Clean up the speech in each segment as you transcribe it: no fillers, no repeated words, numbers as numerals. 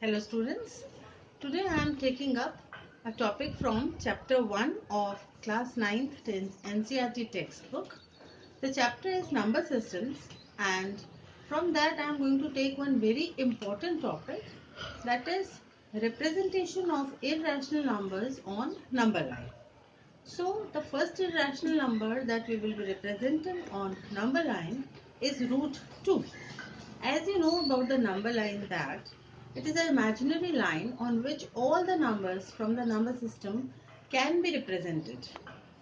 Hello students, today I am taking up a topic from chapter 1 of class 9th 10th NCERT textbook. The chapter is number systems, and from that I am going to take one very important topic, that is representation of irrational numbers on number line. So the first irrational number that we will be representing on number line is root 2. As you know about the number line, that it is an imaginary line on which all the numbers from the number system can be represented.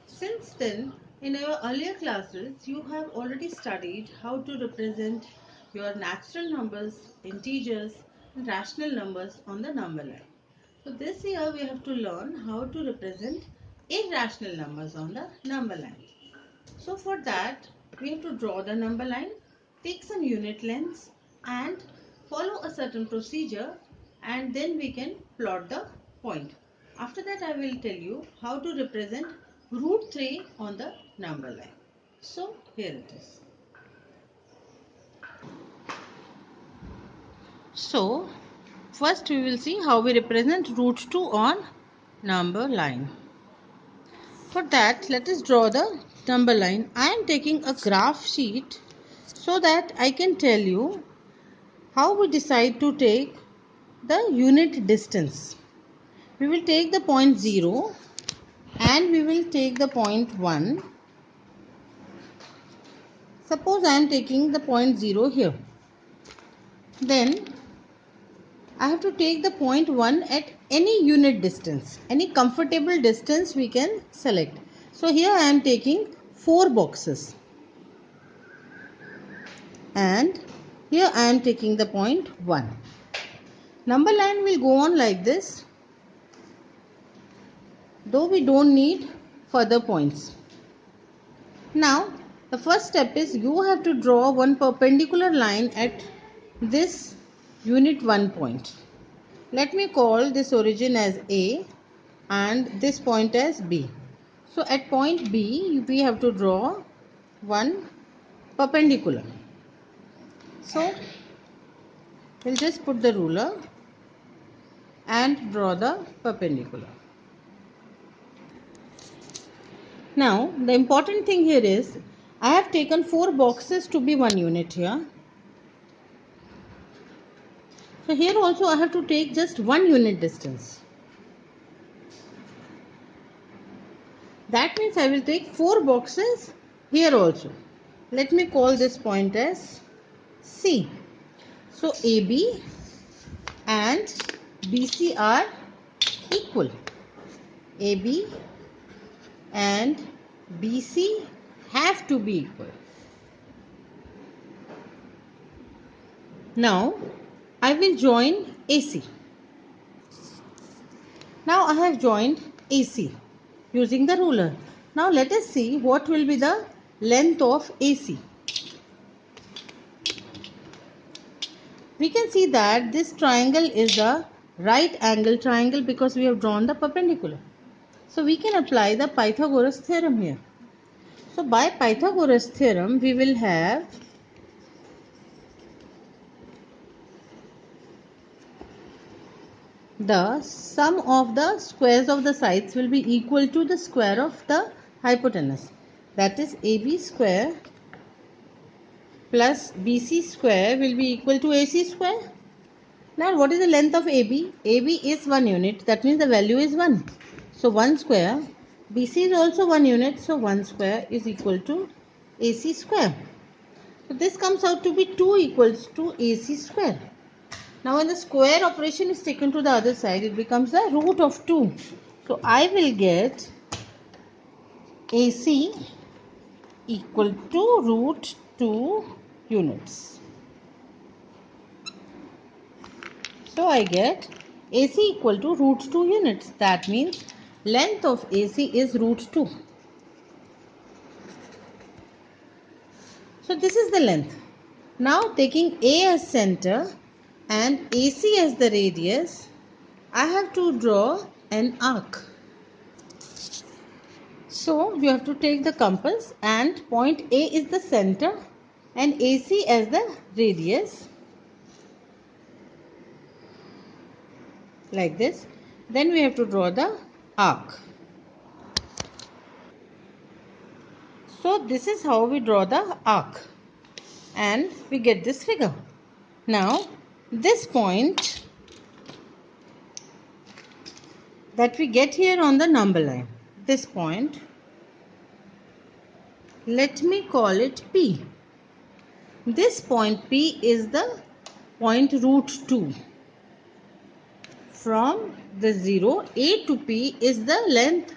Since then, in your earlier classes, you have already studied how to represent your natural numbers, integers, and rational numbers on the number line. So this year we have to learn how to represent irrational numbers on the number line. So for that, we have to draw the number line, take some unit lengths and follow a certain procedure, and then we can plot the point. After that, I will tell you how to represent root 3 on the number line. So here it is. So first we will see how we represent root 2 on number line. For that, let us draw the number line. I am taking a graph sheet so that I can tell you how we decide to take the unit distance. We will take the point 0 and we will take the point 1. Suppose I am taking the point 0 here. Then I have to take the point 1 at any unit distance. Any comfortable distance we can select. So here I am taking 4 boxes. And here I am taking the point 1. Number line will go on like this, though we don't need further points. Now the first step is you have to draw one perpendicular line at this unit 1 point. Let me call this origin as A and this point as B. So at point B we have to draw one perpendicular. So we'll just put the ruler and draw the perpendicular. Now the important thing here is I have taken 4 boxes to be 1 unit here. So here also I have to take just 1 unit distance. That means I will take 4 boxes here also. Let me call this point as C. So AB and BC are equal. AB and BC have to be equal. Now I will join AC. Now I have joined AC using the ruler. Now let us see what will be the length of AC. We can see that this triangle is a right angle triangle because we have drawn the perpendicular. So we can apply the Pythagoras theorem here. So by Pythagoras theorem we will have the sum of the squares of the sides will be equal to the square of the hypotenuse. That is AB square plus BC square will be equal to AC square. Now what is the length of AB? AB is 1 unit, that means the value is 1. So 1 square. BC is also 1 unit, so 1 square is equal to AC square. So this comes out to be 2 equals to AC square. Now when the square operation is taken to the other side, it becomes the root of 2. So I will get AC equal to root 2 units. So I get AC equal to root 2 units. That means length of AC is root 2. So this is the length. Now taking A as center and AC as the radius, I have to draw an arc. So you have to take the compass and point A is the center and AC as the radius. like this. Then we have to draw the arc. So this is how we draw the arc and we get this figure. Now this point that we get here on the number line, this point, let me call it P. This point P is the point root 2. From the 0 A to P is the length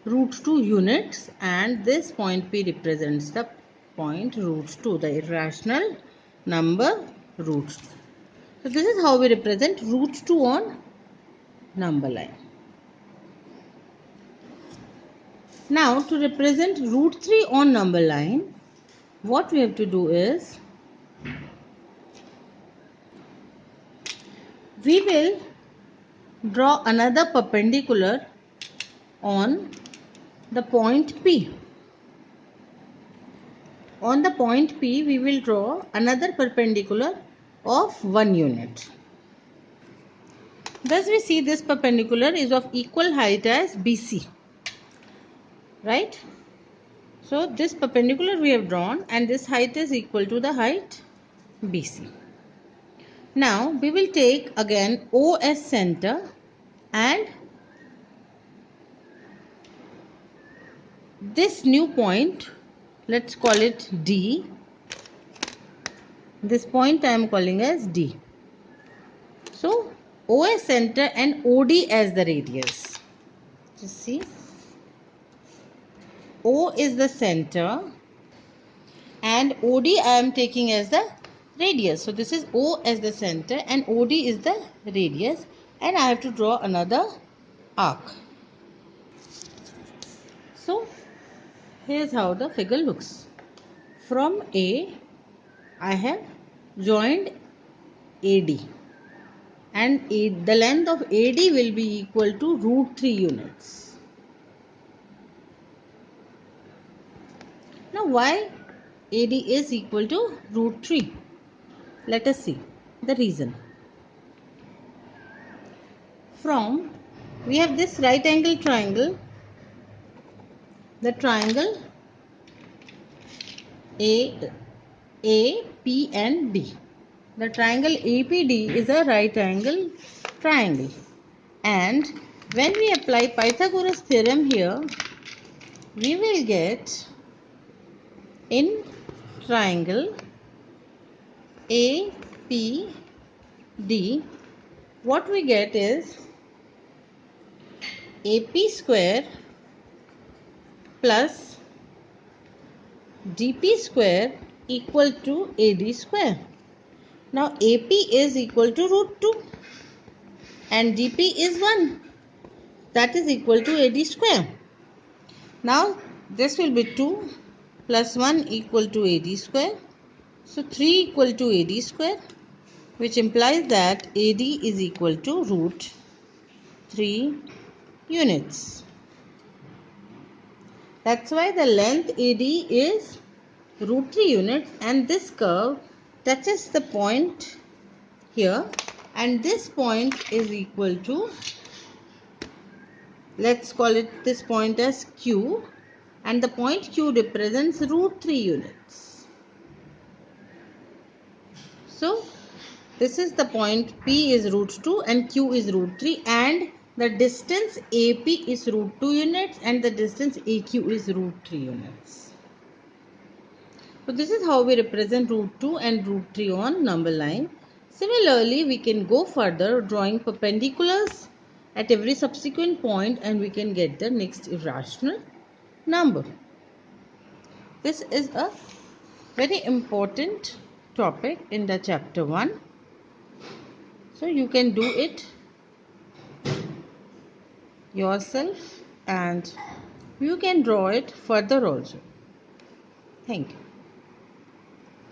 root 2 units, and this point P represents the point root 2, the irrational number root 2. So this is how we represent root 2 on number line. Now to represent root 3 on number line, what we have to do is we will draw another perpendicular on the point P. On the point P, we will draw another perpendicular of 1 unit. Thus we see this perpendicular is of equal height as BC. Right? So this perpendicular we have drawn and this height is equal to the height BC. Now we will take again O as center and this new point, let's call it D. This point I am calling as D. So O as center and OD as the radius. Just see. O is the center and OD I am taking as the radius. So this is O as the center and OD is the radius, and I have to draw another arc. So here's how the figure looks. From A, I have joined AD, and the length of AD will be equal to root 3 units. Now why AD is equal to root 3? Let us see the reason. From, we have this right angle triangle, the triangle AP and D. The triangle APD is a right angle triangle, and when we apply Pythagoras theorem here, we will get in triangle APD, what we get is AP square plus DP square equal to AD square. Now AP is equal to root 2 and DP is 1, that is equal to AD square. Now this will be 2 plus 1 equal to AD square. So 3 equal to AD square, which implies that AD is equal to root 3 units. That's why the length AD is root 3 units, and this curve touches the point here, and this point is equal to, let's call it this point as Q, and the point Q represents root 3 units. So this is the point P is root 2 and Q is root 3, and the distance AP is root 2 units and the distance AQ is root 3 units. So this is how we represent root 2 and root 3 on number line. Similarly, we can go further drawing perpendiculars at every subsequent point, and we can get the next irrational number. This is a very important topic in the chapter 1. So you can do it yourself and you can draw it further also. Thank you.